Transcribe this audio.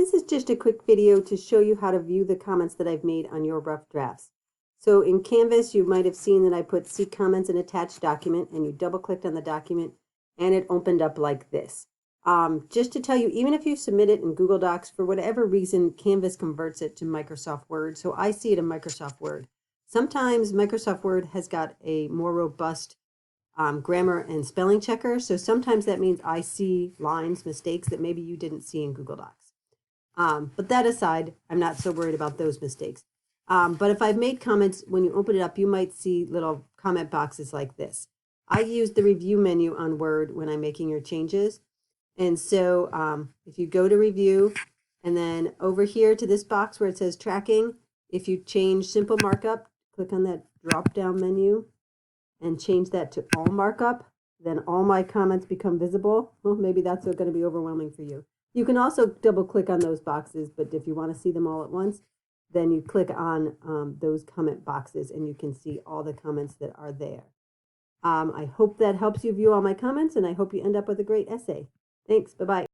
This is just a quick video to show you how to view the comments that I've made on your rough drafts. So in Canvas, you might have seen that I put See Comments and Attached Document, and you double-clicked on the document, and it opened up like this. Just to tell you, even if you submit it in Google Docs, for whatever reason, Canvas converts it to Microsoft Word, so I see it in Microsoft Word. Sometimes Microsoft Word has got a more robust grammar and spelling checker, so sometimes that means I see lines, mistakes that maybe you didn't see in Google Docs. But that aside, I'm not so worried about those mistakes. But if I've made comments, when you open it up, you might see little comment boxes like this. I use the review menu on Word when I'm making your changes. And so if you go to review and then over here to this box where it says tracking, if you change simple markup, click on that drop down menu and change that to all markup, then all my comments become visible. Well, maybe that's going to be overwhelming for you. You can also double click on those boxes, but if you want to see them all at once, then you click on those comment boxes and you can see all the comments that are there. I hope that helps you view all my comments, and I hope you end up with a great essay. Thanks. Bye-bye.